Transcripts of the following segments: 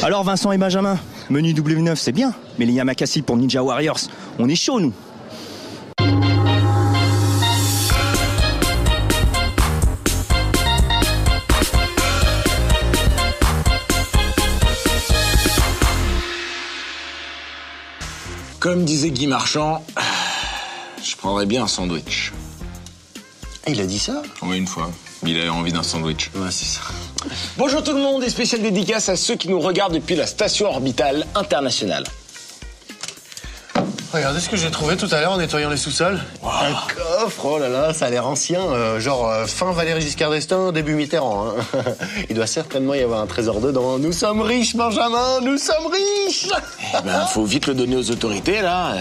Alors Vincent et Benjamin, menu W9 c'est bien, mais les Yamakasi pour Ninja Warriors, on est chaud nous. Comme disait Guy Marchand, je prendrais bien un sandwich. Il a dit ça? Oui, une fois. Il avait envie d'un sandwich. Ouais, c'est ça. Bonjour tout le monde et spéciale dédicace à ceux qui nous regardent depuis la station orbitale internationale. Regardez ce que j'ai trouvé tout à l'heure en nettoyant les sous-sols. Wow. Un coffre, oh là là, ça a l'air ancien, fin Valéry Giscard d'Estaing, début Mitterrand. Hein. Il doit certainement y avoir un trésor dedans. Nous sommes riches, Benjamin, nous sommes riches. Eh ben, faut vite le donner aux autorités, là.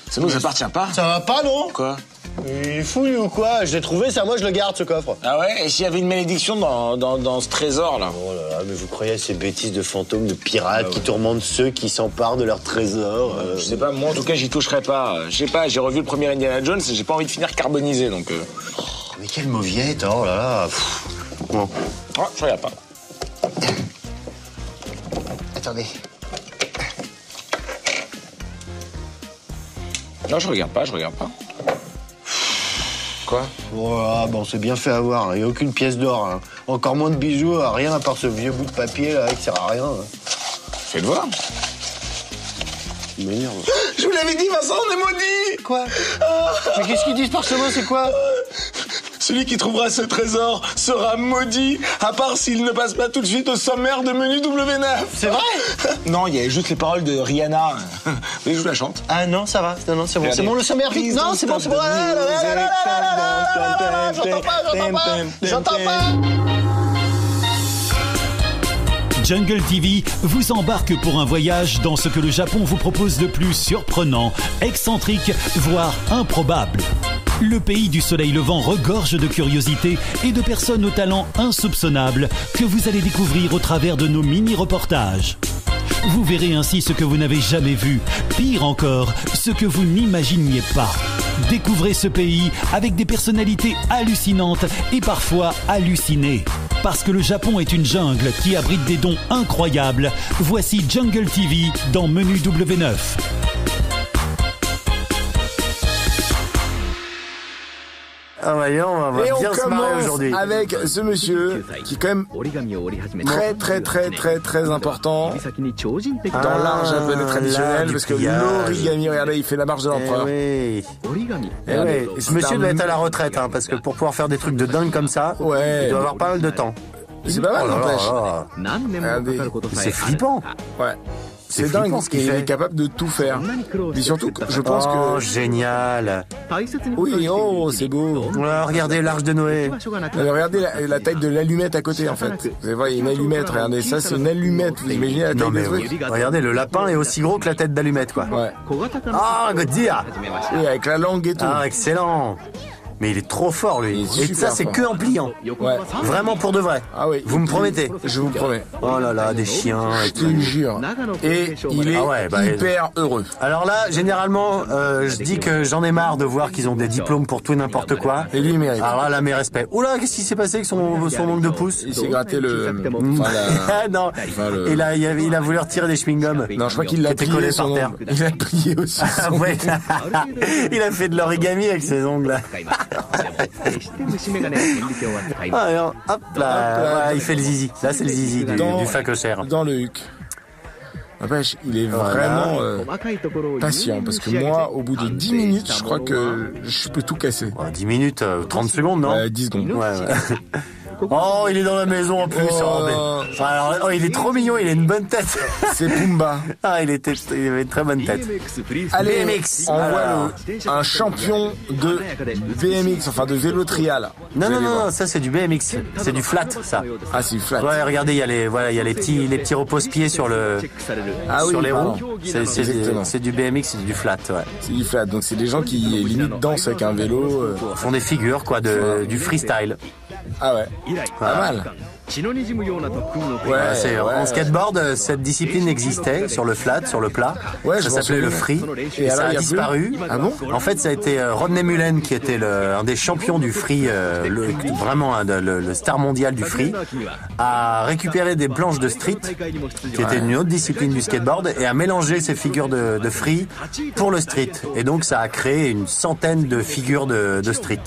Ça nous appartient pas. Ça va pas, non? Quoi? Il est fou, lui, ou quoi? Je l'ai trouvé, ça, moi, je le garde, ce coffre. Ah ouais? Et s'il y avait une malédiction dans ce trésor, là? Oh là là, mais vous croyez à ces bêtises de fantômes, de pirates qui tourmentent ceux qui s'emparent de leur trésor Je sais pas, moi, en tout cas, j'y toucherai pas. Je sais pas, j'ai revu le premier Indiana Jones et j'ai pas envie de finir carbonisé, donc... Oh, mais quelle mauviette, oh là là. Bon. Oh, je regarde pas. Attendez. Non, je regarde pas. Quoi? Oh, ah, bon, c'est bien fait avoir. Il n'y a aucune pièce d'or. Hein. Encore moins de bijoux, rien à part ce vieux bout de papier là, qui sert à rien. Hein. Fais le voir. Merde. Je vous l'avais dit, Vincent, on est maudits. Quoi? Mais qu'est-ce qu'ils disent par ce mot, c'est quoi? Celui qui trouvera ce trésor sera maudit, à part s'il ne passe pas tout de suite au sommaire de menu W9. C'est vrai? Non, il y avait juste les paroles de Rihanna. Et je vous la chante. Ah non, ça va. Non, c'est bon. C'est bon, le sommaire. Non, c'est bon, c'est bon. J'entends pas. Jungle TV vous embarque pour un voyage dans ce que le Japon vous propose de plus surprenant, excentrique, voire improbable. Le pays du soleil levant regorge de curiosités et de personnes aux talents insoupçonnables que vous allez découvrir au travers de nos mini-reportages. Vous verrez ainsi ce que vous n'avez jamais vu, pire encore, ce que vous n'imaginiez pas. Découvrez ce pays avec des personnalités hallucinantes et parfois hallucinées. Parce que le Japon est une jungle qui abrite des dons incroyables, voici Jungle TV dans Menu W9. Ah voyons, on va bien se marrer aujourd'hui. Avec ce monsieur qui est quand même très important dans l'art japonais traditionnel, parce que l'origami, regardez, il fait la marche de l'empereur. Oui. Ce monsieur doit être à la retraite, hein, parce que pour pouvoir faire des trucs de dingue comme ça, il doit avoir pas mal de temps. C'est pas mal, n'empêche. C'est flippant. Ouais. C'est dingue parce qu'il est capable de tout faire. Et surtout, je pense que... Oh, génial. Oui, oh, c'est beau. Regardez l'Arche de Noé. Regardez la taille de l'allumette à côté, en fait. Vous voyez, une allumette, regardez, ça c'est une allumette. Vous imaginez la taille des trucs? Regardez, le lapin est aussi gros que la tête d'allumette, quoi. Ouais. Ah, Godzilla. Oui, avec la langue et tout. Ah, excellent. Mais il est trop fort, lui. Et ça, c'est que en pliant. Ouais. Vraiment pour de vrai. Ah oui. Vous me promettez? Je vous promets. Oh là là, des chiens. Je te le jure. Et il est hyper heureux. Alors là, généralement, je dis que j'en ai marre de voir qu'ils ont des diplômes pour tout et n'importe quoi. Et lui, il mérite. Alors là, mes respects. Oula, qu'est-ce qui s'est passé avec son manque de pouce? Il s'est gratté le... Non. Il a voulu retirer des chewing-gums. Non, je crois qu'il l'a plié par terre. Il a plié aussi. Ouais. Il a fait de l'origami avec ses ongles. Alors, hop là, il fait le zizi. Là, c'est le zizi du facochère. Dans le huc. N'empêche, il est vraiment patient, parce que moi, au bout de 10 minutes, je crois que je peux tout casser. 10 minutes, 30 secondes, non? 10 secondes. Ouais. Oh, il est dans la maison en plus. Alors, il est trop mignon, il a une bonne tête. C'est Pumba. Ah, il avait une très bonne tête. Allez, BMX. On voit un champion de BMX, enfin de vélo trial. Non, ça c'est du BMX. C'est du flat, ça. Ah, c'est du flat. Ouais, regardez, il y a les petits repose-pieds sur les roues. C'est du BMX, c'est du flat, ouais. C'est du flat, donc c'est des gens qui limite dansent avec un vélo. Font des figures, quoi, du freestyle. Ah ouais, pas mal. En skateboard, cette discipline existait sur le flat, sur le plat. Ouais, ça s'appelait le free. Et ça a disparu. Ah bon? En fait, ça a été Rodney Mullen qui était un des champions du free, vraiment le star mondial du free, a récupéré des planches de street, qui était une autre discipline du skateboard, et a mélangé ces figures de free pour le street. Et donc, ça a créé une centaine de figures de street.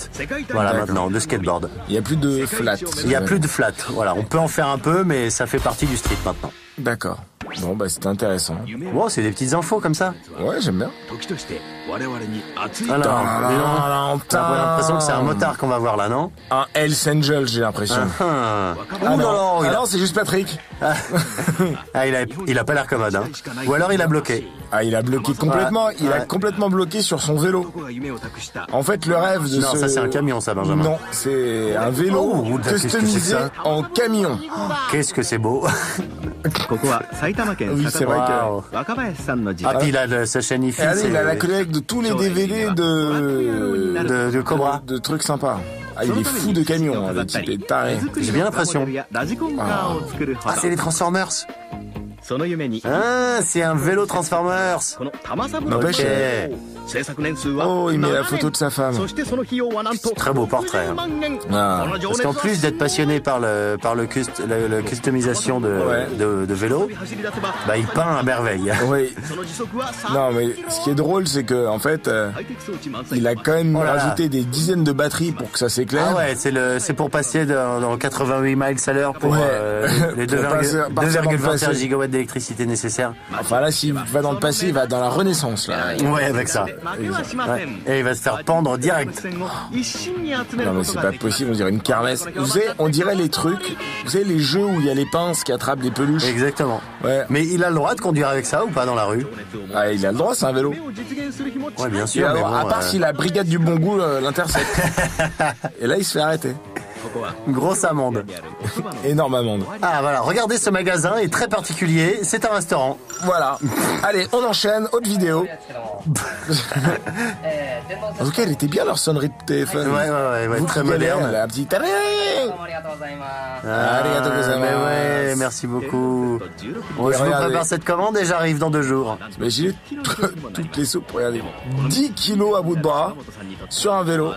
Voilà, maintenant, de skateboard. Il n'y a plus de flat. Il n'y a plus de flat. Voilà, on peut en faire un peu, mais ça fait partie du street maintenant. D'accord. Bon, bah, c'est intéressant. Bon, c'est des petites infos comme ça. Ouais, j'aime bien. Alors, t'as l'impression que c'est un motard qu'on va voir là, non? Un Hells Angel, j'ai l'impression. Non, c'est juste Patrick. Il a pas l'air commode, hein. Ou alors il a bloqué. Ah, il a bloqué complètement. Il a complètement bloqué sur son vélo. En fait, le rêve de Non, ça c'est un camion, ça, Benjamin. Non, c'est un vélo customisé en camion. Qu'est-ce que c'est beau. Oui, c'est vrai que... Ah, puis il a sa chaîne IFI. Regardez, il a la collecte de tous les DVD de Cobra. De trucs sympas. Ah, il est fou de camion, hein, le type est taré. J'ai bien l'impression. Ah, c'est les Transformers. Ah, c'est un vélo Transformers. N'empêche. Ok. Oh, il met la photo de sa femme. Très beau portrait. Hein. Ah. Parce qu'en plus d'être passionné par la customisation de vélo, bah il peint à merveille. Oui. Non, mais ce qui est drôle, c'est que en fait, il a quand même rajouté des dizaines de batteries pour que ça s'éclaire. Ah ouais, c'est pour passer dans 88 miles à l'heure pour les 2,21 gigawatts d'électricité nécessaires. Enfin là, s'il va dans le passé, il va dans la Renaissance là. Ouais, avec ça. Ouais. Et il va se faire pendre direct. Non mais c'est pas possible, on dirait une kermesse. Vous savez, on dirait les trucs, vous savez les jeux où il y a les pinces qui attrapent des peluches. Exactement. Ouais. Mais il a le droit de conduire avec ça ou pas dans la rue? Ah, il a le droit, c'est un vélo. Ouais, bien sûr. Alors, mais bon, à part si la brigade du bon goût l'intercepte. Et là, il se fait arrêter. Grosse amende. Énorme amende. Ah voilà, regardez, ce magasin est très particulier, c'est un restaurant. Voilà. Allez, on enchaîne, autre vidéo. En tout cas, elle était bien leur sonnerie de téléphone. Ouais, très moderne. La petite... Mais ouais, merci beaucoup. Bon, je vous prépare cette commande et j'arrive dans 2 jours. Imaginez toutes les soupes, regardez. 10 kilos à bout de bras, sur un vélo.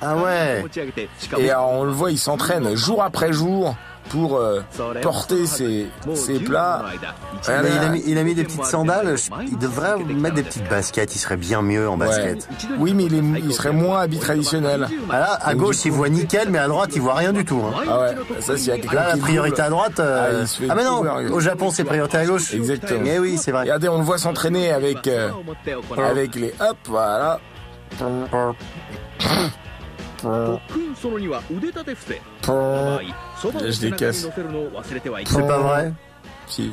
Ah ouais. Et on le voit, il s'entraîne jour après jour pour porter ses plats. Il a mis des petites sandales. Il devrait mettre des petites baskets. Il serait bien mieux en basket. Ouais. Oui, mais il serait moins habit traditionnel. Ah là, à gauche, il voit nickel, mais à droite, il voit rien du tout. Hein. Ah ouais. Ça, s'il y a quelqu'un là, la priorité à droite. Ah mais non, au Japon, c'est priorité à gauche. Exactement. Mais oui, c'est vrai. Regardez, on le voit s'entraîner avec les hop, voilà. Je décaisse. C'est pas vrai? Si.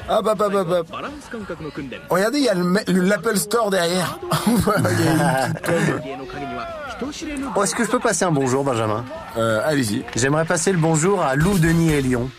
Hop. Regardez, il y a l'Apple Store derrière. Est-ce que je peux passer un bonjour, Benjamin? Allez-y. J'aimerais passer le bonjour à Lou Denis Elion.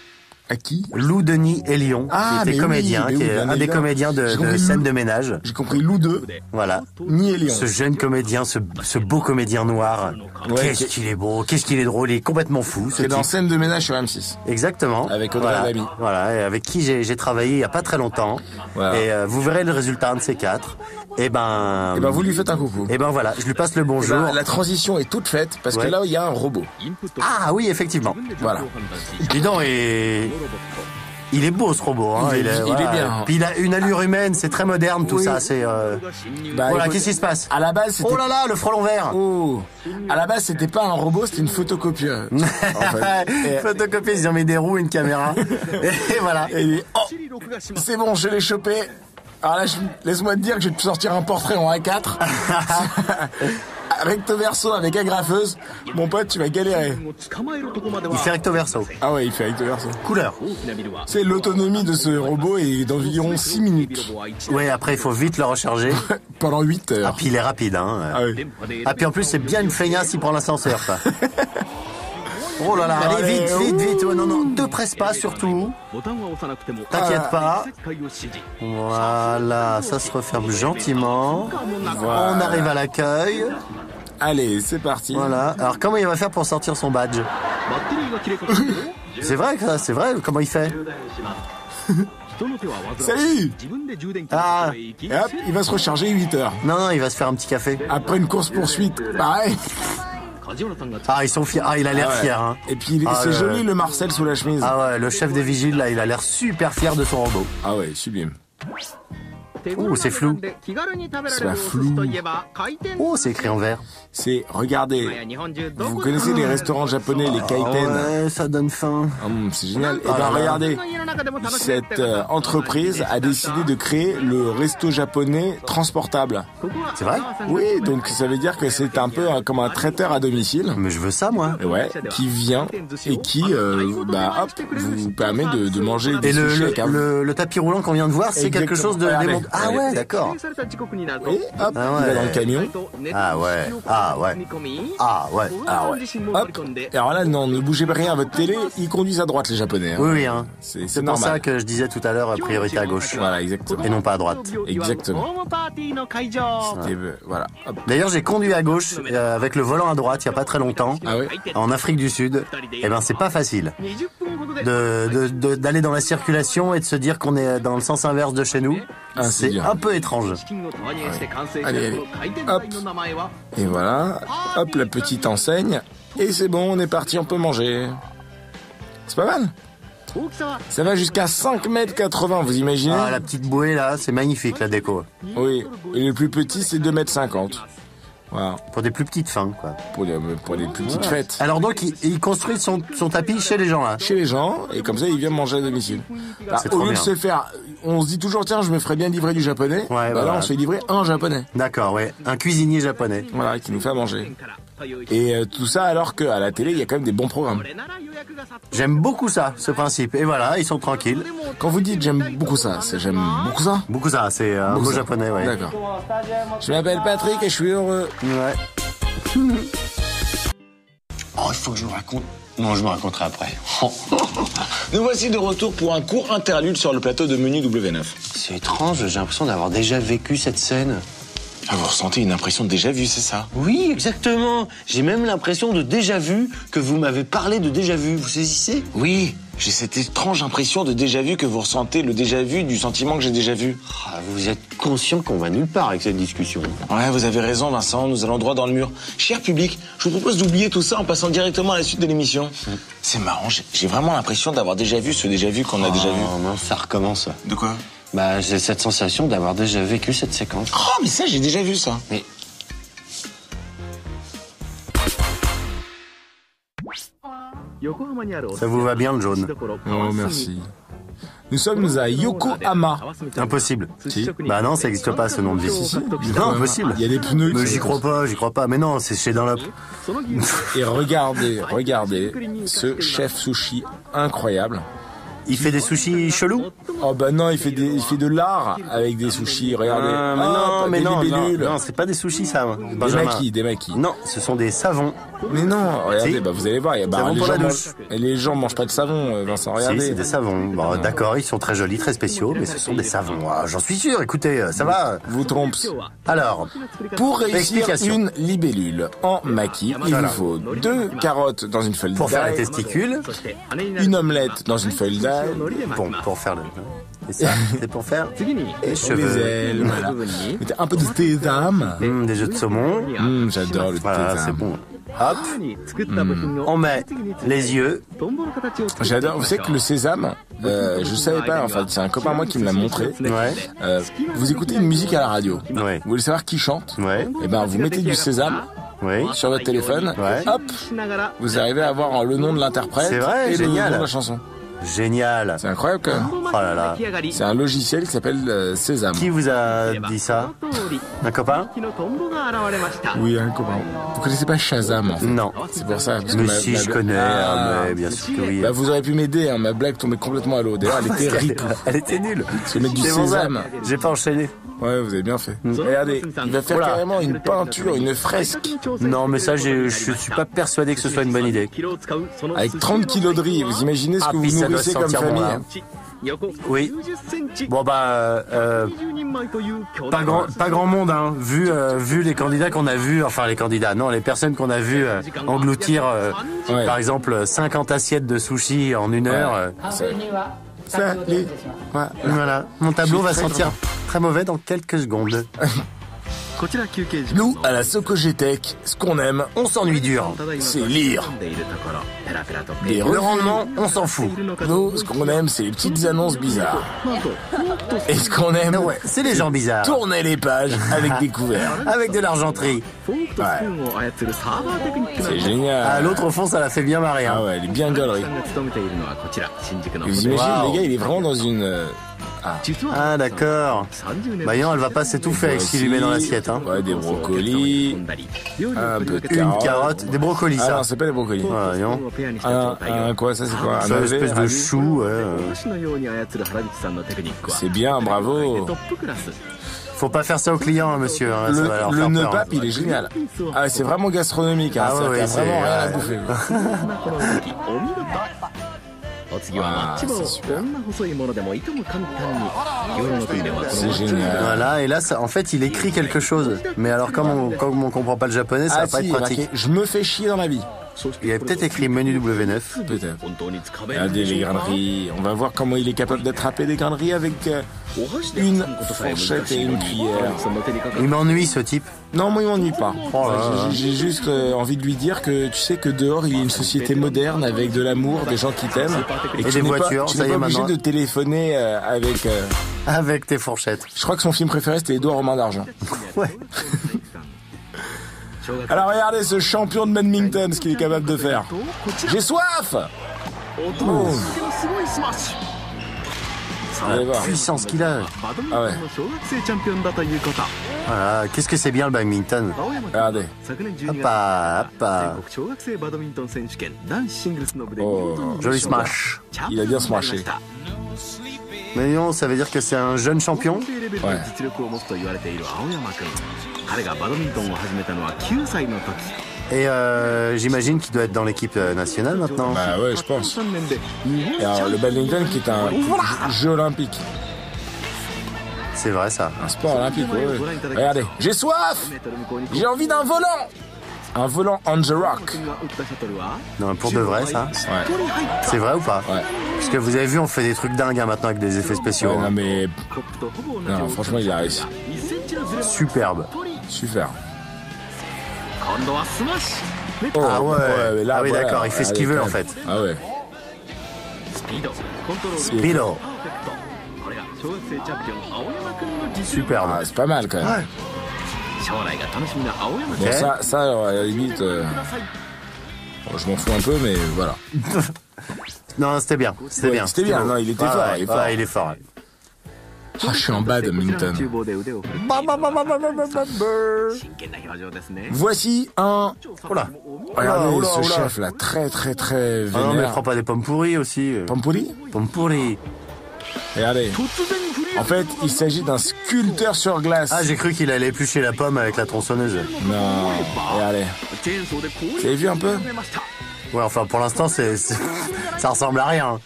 À qui? Lou Denis Elion, qui était comédien, qui est un des comédiens de scène de ménage. J'ai compris Lou 2. Voilà. Ni Elion. Ce jeune comédien, ce beau comédien noir. Ouais, qu'est-ce qu'il est beau, qu'est-ce qu'il est drôle, il est complètement fou. C'est dans Scène de ménage sur M6. Exactement. Avec Audrey Lamy. Voilà, et avec qui j'ai travaillé il y a pas très longtemps. Voilà. Et vous verrez le résultat, un de ces 4. Et ben vous lui faites un coucou. Et ben voilà, je lui passe le bonjour. La transition est toute faite parce que là il y a un robot. Ah oui, effectivement. Voilà. Dis donc, il est beau ce robot, hein. Il est bien. Puis il a une allure humaine, c'est très moderne tout ça. C'est voilà, qu'est-ce qui se passe? À la base, c'était... Oh là là, le frelon vert. Oh. À la base, c'était pas un robot, c'était une photocopieuse. En fait. Photocopieuse, ils ont mis des roues, une caméra. Et voilà. Et il est... Oh, c'est bon, je l'ai chopé. Alors là, laisse-moi te dire que je vais te sortir un portrait en A4. Recto verso avec agrafeuse. Mon pote, tu vas galérer. Il fait recto verso. Ah ouais, il fait recto verso. Couleur. C'est l'autonomie de ce robot est d'environ 6 minutes. Ouais, après il faut vite le recharger. Pendant 8 heures. Ah, puis il est rapide, hein. Ah oui. Ah, puis en plus, c'est bien une feignasse, il prend l'ascenseur, quoi. Oh là là, allez, vite. Oh, non, te presse pas surtout. T'inquiète pas. Voilà, ça se referme gentiment. Voilà. On arrive à l'accueil. Allez, c'est parti. Voilà. Alors comment il va faire pour sortir son badge? C'est vrai que ça, c'est vrai. Comment il fait? Salut. Ah. Et hop, il va se recharger 8 heures. Non, il va se faire un petit café. Après une course-poursuite, pareil. Ah, ils sont fiers. Ah, il a l'air fier. Hein. Et puis c'est joli le Marcel sous la chemise. Ah ouais, le chef des vigiles là, il a l'air super fier de son robot. Ah ouais, sublime. Ouh, c'est flou. C'est pas flou. Oh, c'est écrit en vert. C'est, regardez, vous connaissez les restaurants japonais, les kaiten? Ouais, ça donne faim. C'est génial. Et ben regardez, cette entreprise a décidé de créer le resto japonais transportable. C'est vrai? Oui, donc ça veut dire que c'est un peu comme un traiteur à domicile. Mais je veux ça, moi. Ouais, qui vient et qui, vous permet de manger des Et sushis avec un... le tapis roulant qu'on vient de voir, c'est quelque chose de... Regardez. Ah ouais, d'accord. Et hop, il va ouais. dans le camion. Ah ouais, ah ouais, ah ouais. Ah ouais. Hop. Et alors là, non, ne bougez pas rien à votre télé, ils conduisent à droite les Japonais. Hein. Oui, hein. C'est pour normal. ça que je disais tout à l'heure, priorité à gauche. Voilà, exactement. Et non pas à droite. Exactement. C'était, voilà. Hop. D'ailleurs, j'ai conduit à gauche avec le volant à droite il y a pas très longtemps, Ah oui. en Afrique du Sud. Eh ben, c'est pas facile d'aller dans la circulation et de se dire qu'on est dans le sens inverse de chez nous. Ah, c'est c'est dur. un peu étrange. Ouais. Allez. Hop. Et voilà. Hop, la petite enseigne. Et c'est bon, on est parti, on peut manger. C'est pas mal. Ça va jusqu'à 5,80 m, vous imaginez? Ah, la petite bouée là, c'est magnifique la déco. Oui. Et le plus petit, c'est 2,50 m. Voilà. Pour des plus petites fins, quoi. Pour les plus petites fêtes. Alors donc, il construit son tapis chez les gens là. Chez les gens, et comme ça, il vient manger à domicile. C'est Au trop lieu de bien. se faire, on se dit toujours, tiens, je me ferais bien livrer du japonais. Ouais, Bah voilà. là, on se fait livrer un japonais. D'accord, ouais. Un cuisinier japonais. Voilà, qui nous fait à manger. Et tout ça alors qu'à la télé, il y a quand même des bons programmes. J'aime beaucoup ça, ce principe. Et voilà, ils sont tranquilles. Quand vous dites j'aime beaucoup ça, c'est j'aime beaucoup ça? Beaucoup ça, c'est un Beaucoup mot ça. japonais, ouais. D'accord. Je m'appelle Patrick et je suis heureux. Ouais. Oh, il faut que je vous raconte. Non, je me raconterai après. Nous voici de retour pour un court interlude sur le plateau de Menu W9. C'est étrange, j'ai l'impression d'avoir déjà vécu cette scène. Ah, vous ressentez une impression de déjà vu, c'est ça? Oui, exactement. J'ai même l'impression de déjà vu, que vous m'avez parlé de déjà vu. Vous saisissez? Oui, j'ai cette étrange impression de déjà vu que vous ressentez le déjà vu du sentiment que j'ai déjà vu. Ah, vous êtes conscient qu'on va nulle part avec cette discussion. Ouais, vous avez raison, Vincent, nous allons droit dans le mur. Cher public, je vous propose d'oublier tout ça en passant directement à la suite de l'émission. C'est marrant, j'ai vraiment l'impression d'avoir déjà vu ce déjà vu qu'on a déjà vu. Oh mince, ça recommence. De quoi? Bah, j'ai cette sensation d'avoir déjà vécu cette séquence. Oh, mais ça, j'ai déjà vu ça. Mais... Ça vous va bien, le jaune? Oh, merci. Nous sommes à Yokohama. Impossible. Si. Bah non, ça n'existe pas, ce nom de ville. Non, impossible. Il y a des pneus. Mais qui j'y crois pas. Mais non, c'est chez Dunlop. Et regardez ce chef sushi incroyable. Il fait des sushis chelous? Oh bah non, il fait de l'art avec des sushis, regardez. Mais non, des libellules. non, c'est pas des sushis, ça. Des maquis. Non, ce sont des savons. Mais non, regardez, Si. bah vous allez voir, Savon pour la douche. les gens mangent pas de savon, Vincent, Si, regardez. c'est des savons. Bon, d'accord, ils sont très jolis, très spéciaux, mais ce sont des savons. Ah, j'en suis sûr, écoutez, ça va. Vous trompez. Alors, Pour réussir explication. une libellule en maquis, il vous faut 2 carottes dans une feuille Pour faire les d'ail, testicules, une omelette dans une feuille d'ail, bon, pour faire le... C'est ça, c'est pour faire les des cheveux. ailes, voilà. Mettez un peu de sésame. Des jeux de saumon. J'adore le Voilà, c'est sésame. bon. Hop, on met les yeux. J'adore. Vous savez que le sésame, je savais pas. En fait, c'est un copain à moi qui me l'a montré. Ouais, Vous écoutez une musique à la radio. ouais, Vous voulez savoir qui chante? ouais, Eh ben, vous mettez du sésame oui. sur votre téléphone. Ouais. Hop, vous arrivez à avoir le nom de l'interprète C'est vrai, et le nom génial. de la chanson. Génial. C'est incroyable quand même. Oh là là. C'est un logiciel qui s'appelle Sésame. Qui vous a dit ça? Un copain? Oui, un copain. Vous connaissez pas Shazam en fait? Non. C'est pour ça. Parce que Mais si, je connais, mais bien sûr que oui. Bah, vous aurez pu m'aider, hein, ma blague tombait complètement à l'eau. D'ailleurs, elle était ridicule. Elle était nulle. C'est mettre du C'est pour ça, sésame. j'ai pas enchaîné. Ouais, vous avez bien fait. Regardez, il va faire Oula. carrément une peinture, une fresque. Non, mais ça, je suis pas persuadé que ce soit une bonne idée. Avec 30 kilos de riz, vous imaginez ce que puis vous ça doit nourrissez comme sentir bon, famille là. Oui. Bon bah pas grand monde hein. Vu les candidats qu'on a vus, enfin les candidats, non les personnes qu'on a vues engloutir par exemple 50 assiettes de sushi en 1 heure. Salut. Voilà, mon tableau va sentir très mauvais dans quelques secondes. Nous, à la Sokogtech, ce qu'on aime, On s'ennuie dur. c'est lire. Des Le revues. rendement, on s'en fout. Nous, ce qu'on aime, c'est les petites annonces bizarres. Et ce qu'on aime, Ouais, c'est les gens bizarres. tourner les pages avec des couverts. Avec de l'argenterie. C'est génial. Ah, l'autre au fond, ça l'a fait bien marrer. Hein. Ah ouais, elle est bien gaulerie. Et vous imaginez, Wow. les gars, il est vraiment dans une... Ah d'accord. Bah non, elle va pas s'étouffer avec ce qu'il lui met dans l'assiette. Hein. Ouais, des brocolis, un peu de Une carotte, des brocolis Ah ça. non, c'est pas des brocolis. Ouais, non. Un quoi, ça c'est quoi? C'est une espèce de radis. chou. Ouais. C'est bien, bravo. Faut pas faire ça aux clients, hein, monsieur. Hein, ça va leur Le faire nœud peur, pape, hein. il est génial. Ah, c'est vraiment gastronomique. Hein. Ah ouais, T'as ouais, vraiment c'est- rien à bouffer. Ah, c'est super. C'est génial. Voilà, et là, ça, en fait, il écrit quelque chose. Mais alors, comme on comprend pas le japonais, ça va pas si, être pratique. je me fais chier dans la vie. Il avait peut-être écrit menu W9. Peut-être. Regardez les graineries. On va voir comment il est capable d'attraper des graineries avec une fourchette et une cuillère. Il m'ennuie, ce type. Non, moi, il m'ennuie pas. Oh là là. J'ai juste envie de lui dire que tu sais que dehors, il y a une société moderne avec de l'amour, des gens qui t'aiment. Et que des tu n'es voitures, pas, tu ça n'es y est, pas obligé maintenant. de téléphoner avec... Avec tes fourchettes. Je crois que son film préféré, c'était Édouard aux mains d'argent. Ouais. Alors regardez ce champion de badminton, ce qu'il est capable de faire. J'ai soif. Boum. Allez voir. Puissance qu'il a. Ah ouais. Voilà. Qu'est-ce que c'est bien le badminton. Regardez. Hoppa, hoppa. Oh, Joli smash. il a bien smashé. Mais non, ça veut dire que c'est un jeune champion. Ouais. Et j'imagine qu'il doit être dans l'équipe nationale maintenant. Bah ouais, je pense. Et alors, le badminton qui est un jeu olympique. C'est vrai ça. Un sport olympique, ouais. Regardez. J'ai soif. J'ai envie d'un volant. Un volant on the rock. Non, pour de vrai ça. Ouais. C'est vrai ou pas? Ouais. Parce que vous avez vu, on fait des trucs dingues hein, maintenant avec des effets spéciaux. Ouais, non hein. mais... Non, franchement, il a réussi. Superbe. Super. Ah ouais. mais là, Ah oui, voilà, d'accord, il fait ce qu'il allez, veut quand en même. fait. Ah ouais. Speedo. Superbe. Ah, c'est pas mal quand même. Ouais. Bon, ça, alors, à la limite, bon, je m'en fous un peu, mais voilà. Non, c'était bien. C'était Ouais, bien. c'était bien, beau. non, il était Ouais, fort, ouais, il est fort. ouais, il est fort. Ouais. Ah, je suis en badminton. Voici un... Oula. Regardez Oula, ce oula. chef là, très très très Ah non, mais vénère. prends pas des pommes pourries aussi. Pampoli. Pommes pourries. Regardez. En fait, il s'agit d'un sculpteur sur glace. Ah, j'ai cru qu'il allait éplucher la pomme avec la tronçonneuse. Non, regardez. Vous avez vu un peu? Ouais, enfin, pour l'instant, ça ressemble à rien.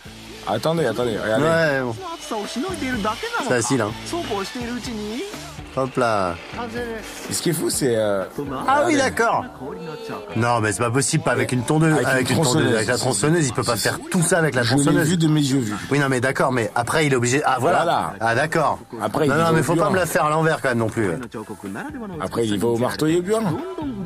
Attendez, regardez. Ouais, bon. C'est facile, hein. Hop là. Et ce qui est fou, c'est... Ah oui, d'accord. Non, mais c'est pas possible, pas avec une tondeuse. Avec une tronçonneuse. Avec la tronçonneuse, il peut pas faire tout ça avec la Je l'ai tronçonneuse. vu de mes yeux vus. Oui, non, mais d'accord, mais après, il est obligé. Ah, voilà. Voilà. Ah, d'accord. Après, il non, y non, va mais au faut pas burin. me la faire à l'envers quand même non plus. Après, il va au marteau et au burin.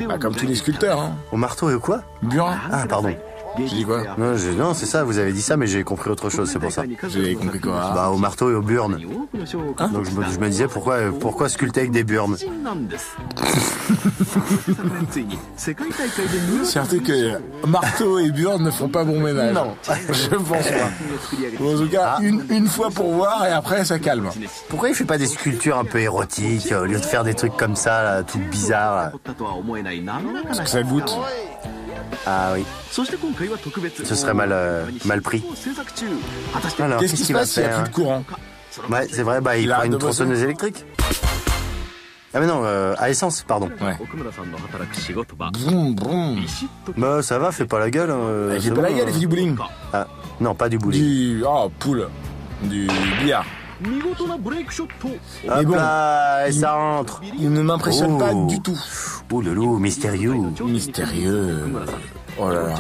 Bah, comme tous les sculpteurs, hein. Au marteau et au quoi? Burin. Ah, pardon. J'ai dit quoi? Non, c'est ça, vous avez dit ça, mais j'ai compris autre chose, c'est pour ça. J'ai compris quoi? Bah, au marteau et aux burnes. Donc je me disais pourquoi sculpter avec des burnes. Surtout que marteau et burne ne font pas bon ménage. Non. Je pense pas. Bon, en tout cas, une fois pour voir et après ça calme. Pourquoi il fait pas des sculptures un peu érotiques au lieu de faire des trucs comme ça, là, tout bizarres? Parce que ça goûte. Ah oui. Ce serait mal pris. Alors, Qu'est-ce qui se qu'il va passe s'il n'y a faire? plus de courant? Ouais, c'est vrai, bah il Il prend arrête une de bosser. tronçonneuse électrique. Ah mais non, à essence, pardon. Ouais. Broum, broum. Bah ça va, fais pas la gueule. Il c'est fait pas la bon, gueule, il fait du bowling. Ah, non, pas du bowling. Du... Oh, poule. du billard. Hop bon, là, et ça rentre. Il ne m'impressionne pas du tout. Ouh, loulou, mystérieux. Mystérieux. Oh là là.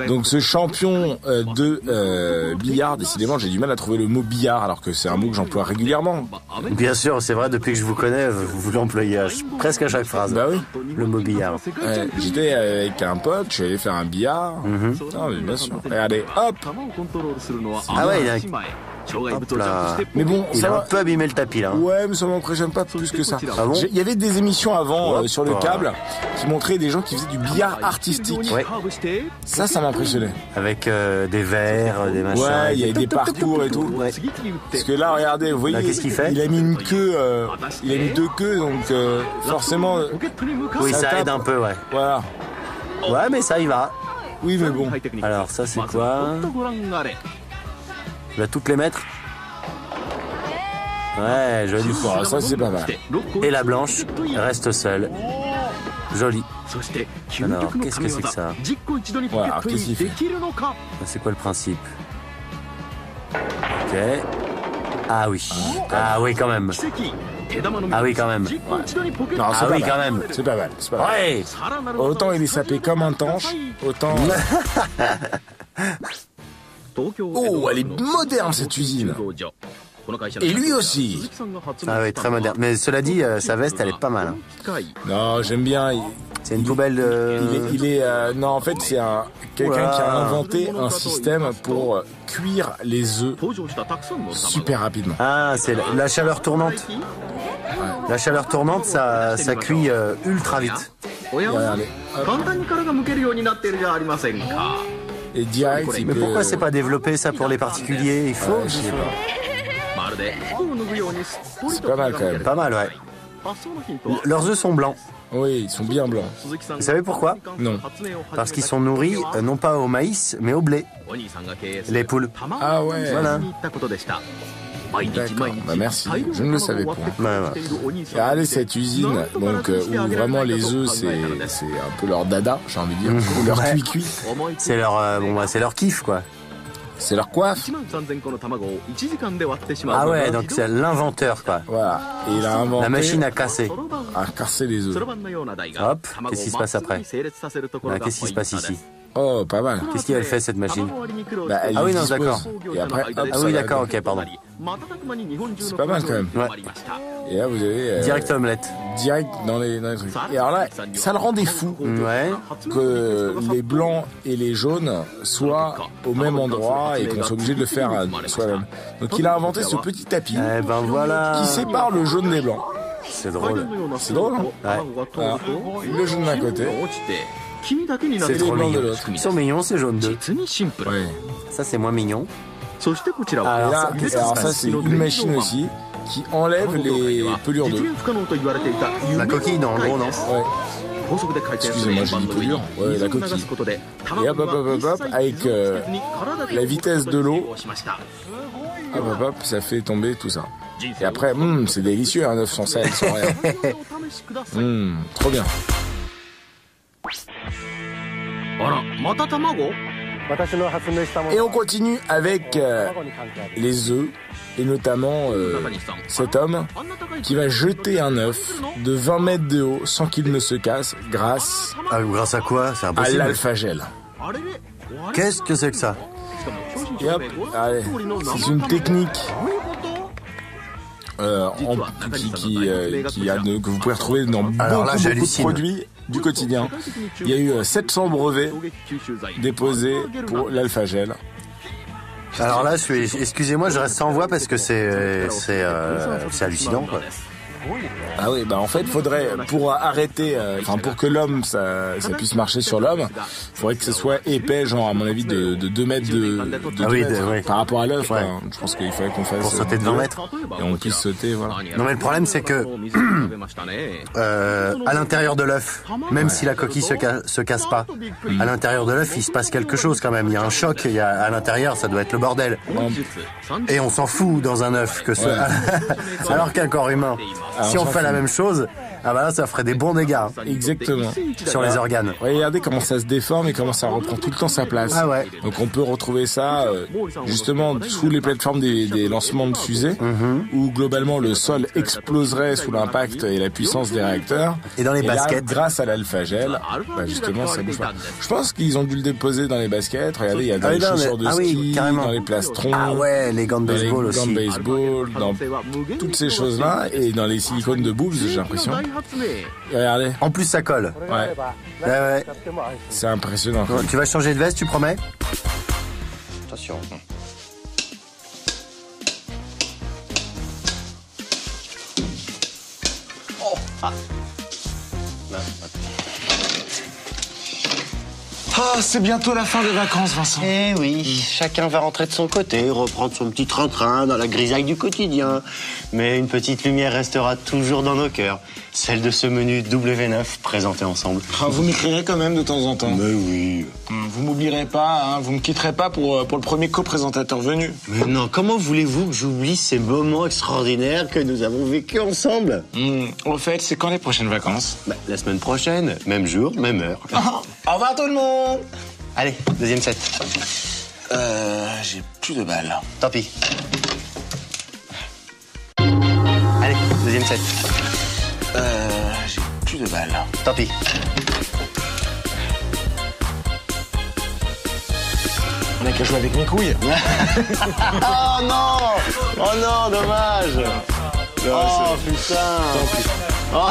Donc ce champion de billard, décidément j'ai du mal à trouver le mot billard alors que c'est un mot que j'emploie régulièrement. Bien sûr, c'est vrai, depuis que je vous connais, vous l'employez presque à chaque phrase. Bah oui. Le mot billard. Ouais, j'étais avec un pote, je suis allé faire un billard. Ah oui, bien sûr. Regardez, hop. Ah ouais, hop là. Mais bon, Il ça a un va. peu abîmé le tapis là. Ouais, mais ça m'impressionne pas plus que ça. Ah bon? Il y avait des émissions avant sur le câble qui montraient des gens qui faisaient du billard artistique. Ouais. Ça m'impressionnait. Avec des verres, des machins. Ouais, il y avait des parcours et tout. Ouais. Parce que là, regardez, vous voyez, Là, qu'est-ce qu'il fait? il a mis une queue, il a mis 2 queues, donc forcément. Oui, ça tape. aide un peu, ouais. Voilà. Ouais, mais ça y va. Oui, mais bon. Alors, ça, c'est quoi? Tu vas toutes les mettre? Ouais, joli. Bon, ça c'est pas mal. Et la blanche reste seule. Jolie. Alors, qu'est-ce que c'est que ça? Ouais, alors qu'est-ce qu'il fait? C'est quoi le principe? Ok. Ah oui. Ah oui, quand même. Ah oui, quand même. Non, c'est Ah pas oui, mal. quand même. C'est pas mal. C'est pas mal. Ouais. Autant il est sapé comme un tanche, autant. Oh, elle est moderne cette usine. Et lui aussi. Ah oui, très moderne. Mais cela dit, sa veste, elle est pas mal. Hein. Non, j'aime bien. C'est une poubelle de... Non, en fait, c'est quelqu'un qui a inventé un système pour cuire les œufs super rapidement. Ah, c'est la chaleur tournante. La chaleur tournante, ça cuit ultra vite. Regardez. Et direct, il Mais peut... pourquoi c'est pas développé ça pour les particuliers? Il faut. Ouais, je sais pas. C'est pas mal quand même. Pas mal, ouais. Leurs œufs sont blancs. Oui, ils sont bien blancs. Vous savez pourquoi? Non. Parce qu'ils sont nourris non pas au maïs, mais au blé. Les poules. Ah ouais. Voilà. D'accord. Bah merci. Je ne le savais pas. Ouais, ouais. Regardez cette usine, donc où vraiment les œufs c'est un peu leur dada, j'ai envie de dire, ou leur cuit-cuit. C'est leur, c'est leur kiff, quoi. C'est leur coiffe. Ah ouais, donc c'est l'inventeur, quoi. Voilà. Et il a inventé La machine à casser. les œufs. Hop, qu'est-ce qui se passe après? Là, qu'est-ce qui se passe ici? Oh, pas mal. Qu'est-ce qu'elle fait, cette machine? Bah, elle Ah oui, les non, dispose. d'accord. Et après, hop, Ah ça oui, va d'accord, dedans. ok, pardon. C'est pas mal quand même. Ouais. Et là, vous avez... Direct omelette. Direct dans les trucs. Et alors là, ça le rendait fou Ouais. que les blancs et les jaunes soient au même endroit et qu'on soit obligé de le faire soi-même. Donc il a inventé ce petit tapis Eh ben voilà. qui sépare le jaune des blancs. C'est drôle. C'est drôle, hein? Ouais. Alors, le jaune d'un côté, C'est les trop blancs de mignon. l'autre. Ils sont mignons, ces jaunes d'œufs. Ouais. Ça, c'est moins mignon. Et Alors, là, ça, qu'est-ce qui se alors ça passe? c'est une machine aussi qui enlève les pelures d'œufs. La coquille, non, en gros, non. Ouais. Excusez-moi, j'ai dit pelure. Ouais, la coquille. Et hop, hop, hop, hop, hop, avec la vitesse de l'eau, hop, hop, hop, ça fait tomber tout ça. Et après, c'est délicieux, un œuf sans sel, sans rien. Trop bien. Et on continue avec les œufs, et notamment cet homme qui va jeter un œuf de 20 mètres de haut sans qu'il ne se casse grâce Ah, grâce à quoi? C'est à impossible. l'alphagel. Qu'est-ce que c'est que ça? Et hop, allez, c'est une technique que vous pouvez retrouver dans Alors là, beaucoup de j'hallucine. produits du quotidien. Il y a eu 700 brevets déposés pour l'alphagel. Alors là, excusez-moi, je reste sans voix parce que c'est hallucinant, quoi. Ah oui, bah en fait, faudrait pour arrêter, pour que l'homme ça puisse marcher sur l'homme, faudrait que ce soit épais, genre à mon avis de 2 mètres de 2 oui, mètres, ouais. par rapport à l'œuf. Ouais. Quoi. Je pense qu'il faudrait qu'on fasse Pour sauter de 20 mètres. et on puisse sauter, voilà. Non, mais le problème, c'est que à l'intérieur de l'œuf, même si la coquille se casse pas, à l'intérieur de l'œuf, il se passe quelque chose quand même. Il y a un choc. À l'intérieur, ça doit être le bordel. Et on s'en fout dans un œuf que ce, alors qu'un corps humain. Si on fait la même chose, ah bah là, ça ferait des bons dégâts. Exactement. Sur les organes. Regardez comment ça se déforme et comment ça reprend tout le temps sa place. Ah ouais. Donc on peut retrouver ça justement sous les plateformes des lancements de fusées, où globalement le sol exploserait sous l'impact et la puissance des réacteurs. Et dans les baskets. Là, grâce à l'alpha-gel, bah justement ça bouge pas. Je pense qu'ils ont dû le déposer dans les baskets. Regardez, il y a dans les chaussures de ski, dans les plastrons. Ah ouais, les gants de baseball aussi. Dans les gants de baseball, dans toutes ces choses-là, et dans les silicones de boobs, j'ai l'impression. Et regardez. En plus, ça colle. Ouais. Ouais. C'est impressionnant. Bon, tu vas changer de veste, tu promets? Attention. Oh. Ah. Ah, c'est bientôt la fin des vacances, Vincent. Eh oui, chacun va rentrer de son côté, reprendre son petit train-train dans la grisaille du quotidien. Mais une petite lumière restera toujours dans nos cœurs, celle de ce menu W9 présenté ensemble. Ah, vous m'écrirez quand même de temps en temps. Mais oui. Vous m'oublierez pas, hein, vous me quitterez pas pour le premier co-présentateur venu. Mais non, comment voulez-vous que j'oublie ces moments extraordinaires que nous avons vécus ensemble? Au fait, c'est quand les prochaines vacances? Bah, la semaine prochaine, même jour, même heure. Au revoir tout le monde. Allez, deuxième set. J'ai plus de balles. Tant pis. Allez, deuxième set. J'ai plus de balles. Tant pis. On a qu'à jouer avec mes couilles. Oh non! Oh non, dommage! Oh putain! Tant pis. Oh.